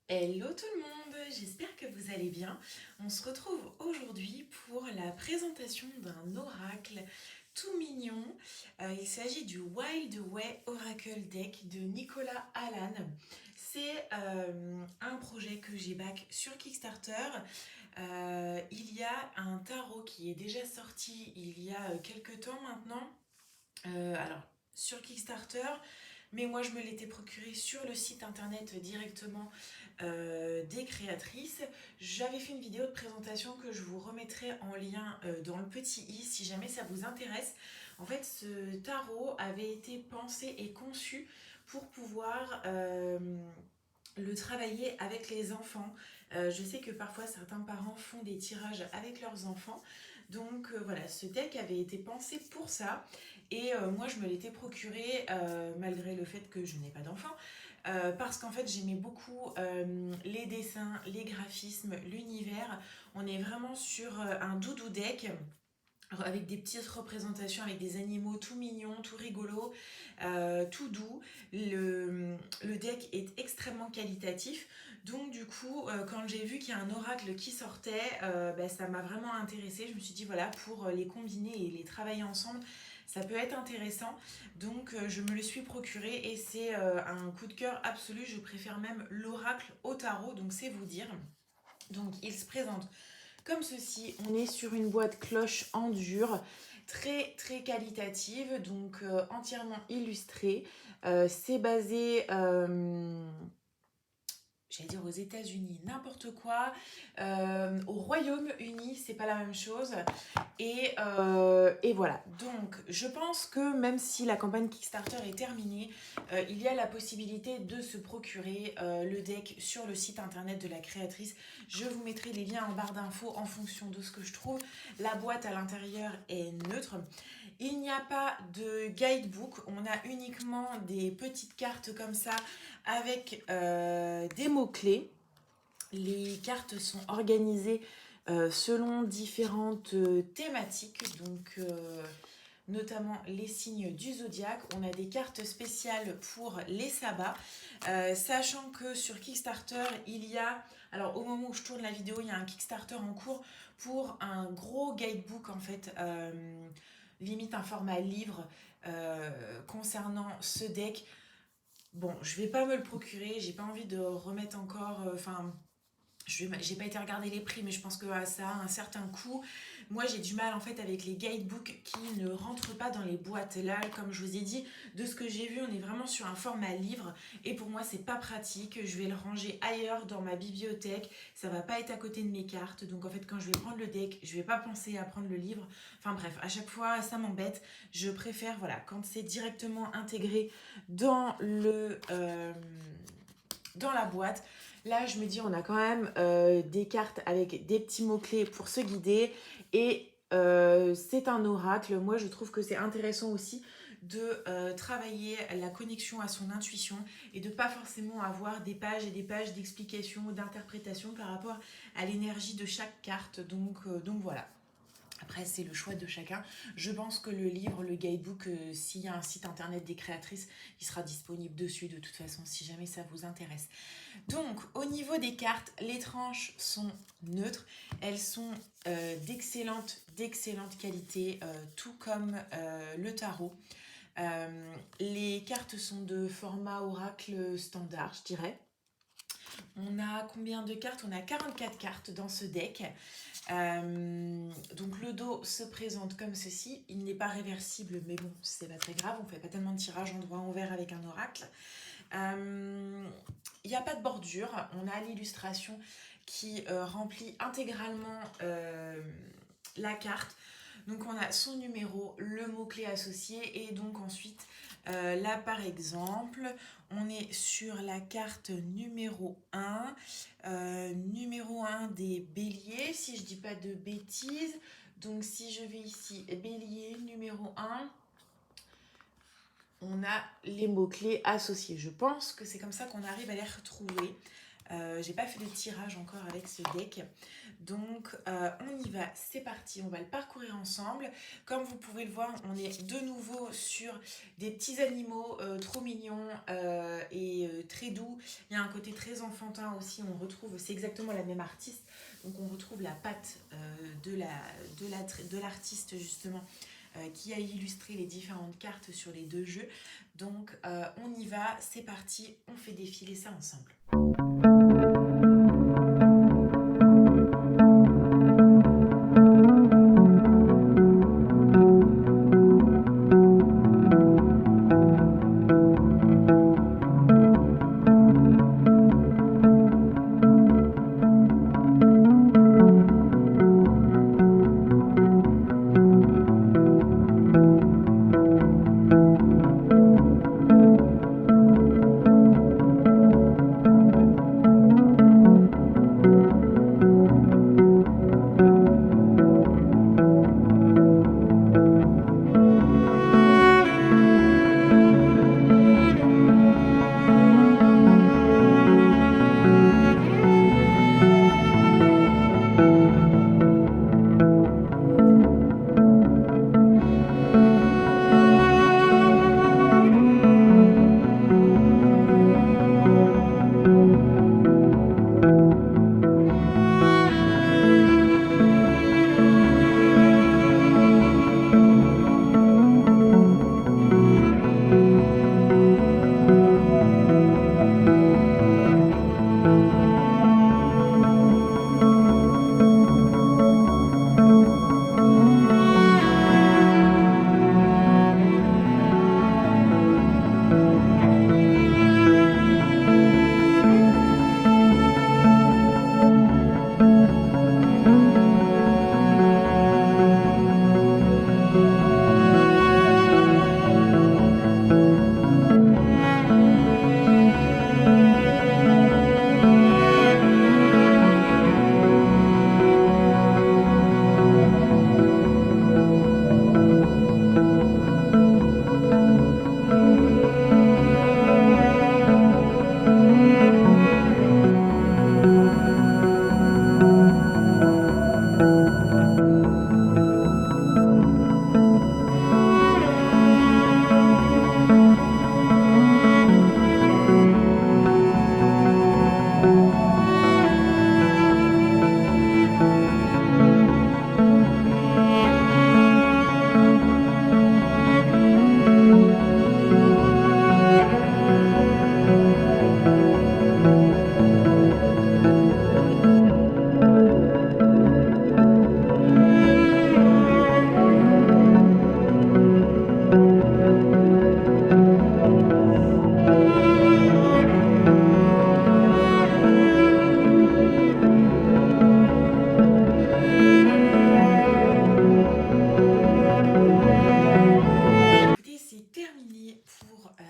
Hello tout le monde, j'espère que vous allez bien. On se retrouve aujourd'hui pour la présentation d'un oracle tout mignon. Il s'agit du Wild Way Oracle Deck de Nicolas Allan. C'est un projet que j'ai back sur Kickstarter. Il y a un tarot qui est déjà sorti il y a quelques temps maintenant. Alors, sur Kickstarter, mais moi je me l'étais procuré sur le site internet directement des créatrices. J'avais fait une vidéo de présentation que je vous remettrai en lien dans le petit i si jamais ça vous intéresse. En fait, ce tarot avait été pensé et conçu pour pouvoir le travailler avec les enfants. Je sais que parfois certains parents font des tirages avec leurs enfants. Donc voilà, ce deck avait été pensé pour ça. Et moi, je me l'étais procuré malgré le fait que je n'ai pas d'enfant. Parce qu'en fait, j'aimais beaucoup les dessins, les graphismes, l'univers. On est vraiment sur un doudou deck avec des petites représentations, avec des animaux tout mignons, tout rigolos, tout doux. Le deck est extrêmement qualitatif. Donc du coup, quand j'ai vu qu'il y a un oracle qui sortait, ça m'a vraiment intéressée. Je me suis dit, voilà, pour les combiner et les travailler ensemble, ça peut être intéressant. Donc je me le suis procuré et c'est un coup de cœur absolu. Je préfère même l'oracle au tarot, donc c'est vous dire. Donc il se présente comme ceci. On est sur une boîte cloche en dur, très très qualitative, donc entièrement illustrée. C'est basé j'allais dire aux États-Unis, n'importe quoi. Au Royaume-Uni, c'est pas la même chose. Et voilà. Donc, je pense que même si la campagne Kickstarter est terminée, il y a la possibilité de se procurer le deck sur le site internet de la créatrice. Je vous mettrai les liens en barre d'infos en fonction de ce que je trouve. La boîte à l'intérieur est neutre. Il n'y a pas de guidebook, on a uniquement des petites cartes comme ça avec des mots-clés. Les cartes sont organisées selon différentes thématiques, donc notamment les signes du zodiaque. On a des cartes spéciales pour les sabbats, sachant que sur Kickstarter, il y a, alors au moment où je tourne la vidéo, il y a un Kickstarter en cours pour un gros guidebook en fait, limite un format livre concernant ce deck. Bon, je vais pas me le procurer, j'ai pas envie de remettre encore, j'ai pas été regarder les prix, mais je pense que ça a un certain coût. Moi, j'ai du mal en fait avec les guidebooks qui ne rentrent pas dans les boîtes. Là, comme je vous ai dit, de ce que j'ai vu, on est vraiment sur un format livre. Et pour moi, c'est pas pratique. Je vais le ranger ailleurs dans ma bibliothèque. Ça va pas être à côté de mes cartes. Donc en fait, quand je vais prendre le deck, je vais pas penser à prendre le livre. Enfin bref, à chaque fois, ça m'embête. Je préfère, voilà, quand c'est directement intégré dans dans la boîte. Là, je me dis, on a quand même des cartes avec des petits mots-clés pour se guider. Et c'est un oracle. Moi, je trouve que c'est intéressant aussi de travailler la connexion à son intuition et de pas forcément avoir des pages et des pages d'explications, d'interprétation par rapport à l'énergie de chaque carte. Donc voilà. Après, c'est le choix de chacun. Je pense que le livre, le guidebook, s'il y a un site internet des créatrices, il sera disponible dessus de toute façon, si jamais ça vous intéresse. Donc, au niveau des cartes, les tranches sont neutres. Elles sont d'excellente qualité, tout comme le tarot. Les cartes sont de format oracle standard, je dirais. On a combien de cartes? On a 44 cartes dans ce deck. Donc le dos se présente comme ceci. Il n'est pas réversible, mais bon, c'est pas très grave. On fait pas tellement de tirage en droit envers avec un oracle. Il n'y a pas de bordure. On a l'illustration qui remplit intégralement la carte. Donc on a son numéro, le mot-clé associé et donc ensuite là par exemple on est sur la carte numéro 1, numéro 1 des béliers si je dis pas de bêtises. Donc si je vais ici bélier numéro 1, on a les mots-clés associés. Je pense que c'est comme ça qu'on arrive à les retrouver. J'ai pas fait de tirage encore avec ce deck. Donc on y va, c'est parti, on va le parcourir ensemble. Comme vous pouvez le voir, on est de nouveau sur des petits animaux trop mignons et très doux. Il y a un côté très enfantin aussi, on retrouve, c'est exactement la même artiste, donc on retrouve la patte de l'artiste justement qui a illustré les différentes cartes sur les deux jeux. Donc on y va, c'est parti, on fait défiler ça ensemble.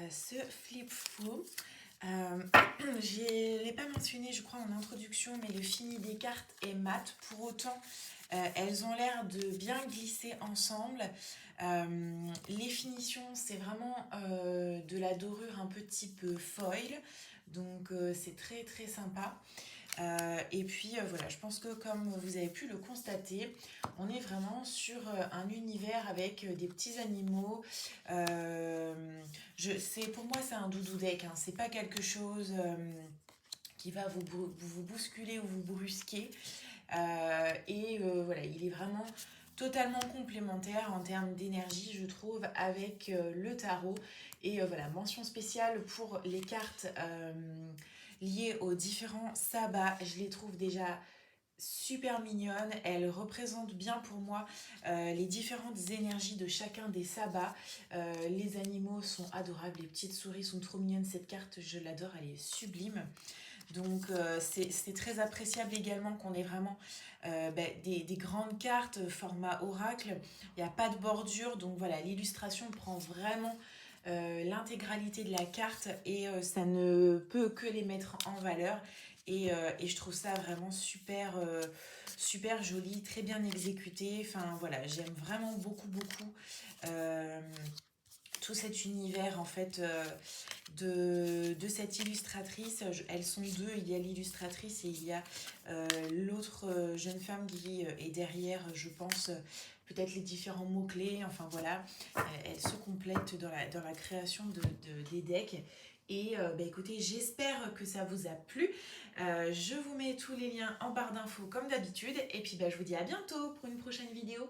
Ce flip fou. Je ne l'ai pas mentionné, je crois, en introduction, mais le fini des cartes est mat. Pour autant, elles ont l'air de bien glisser ensemble. Les finitions, c'est vraiment de la dorure un peu type foil. Donc, c'est très très sympa. Et puis voilà, je pense que comme vous avez pu le constater, on est vraiment sur un univers avec des petits animaux. Pour moi, c'est un doudou deck, hein. C'est pas quelque chose qui va vous bousculer ou vous brusquer. Voilà, il est vraiment totalement complémentaire en termes d'énergie, je trouve, avec le tarot. Et voilà, mention spéciale pour les cartes liées aux différents sabbats. Je les trouve déjà super mignonnes. Elles représentent bien pour moi les différentes énergies de chacun des sabbats. Les animaux sont adorables, les petites souris sont trop mignonnes. Cette carte, je l'adore, elle est sublime. Donc c'est très appréciable également qu'on ait vraiment des grandes cartes format oracle. Il n'y a pas de bordure, donc voilà, l'illustration prend vraiment l'intégralité de la carte et ça ne peut que les mettre en valeur. Et je trouve ça vraiment super joli, très bien exécuté. Enfin voilà, j'aime vraiment beaucoup tout cet univers en fait de cette illustratrice. Elles sont deux, il y a l'illustratrice et il y a l'autre jeune femme qui est derrière, je pense, peut-être les différents mots-clés, enfin voilà. Elles se complètent dans la création des decks. Et bah, écoutez, j'espère que ça vous a plu. Je vous mets tous les liens en barre d'infos comme d'habitude. Et puis bah, je vous dis à bientôt pour une prochaine vidéo.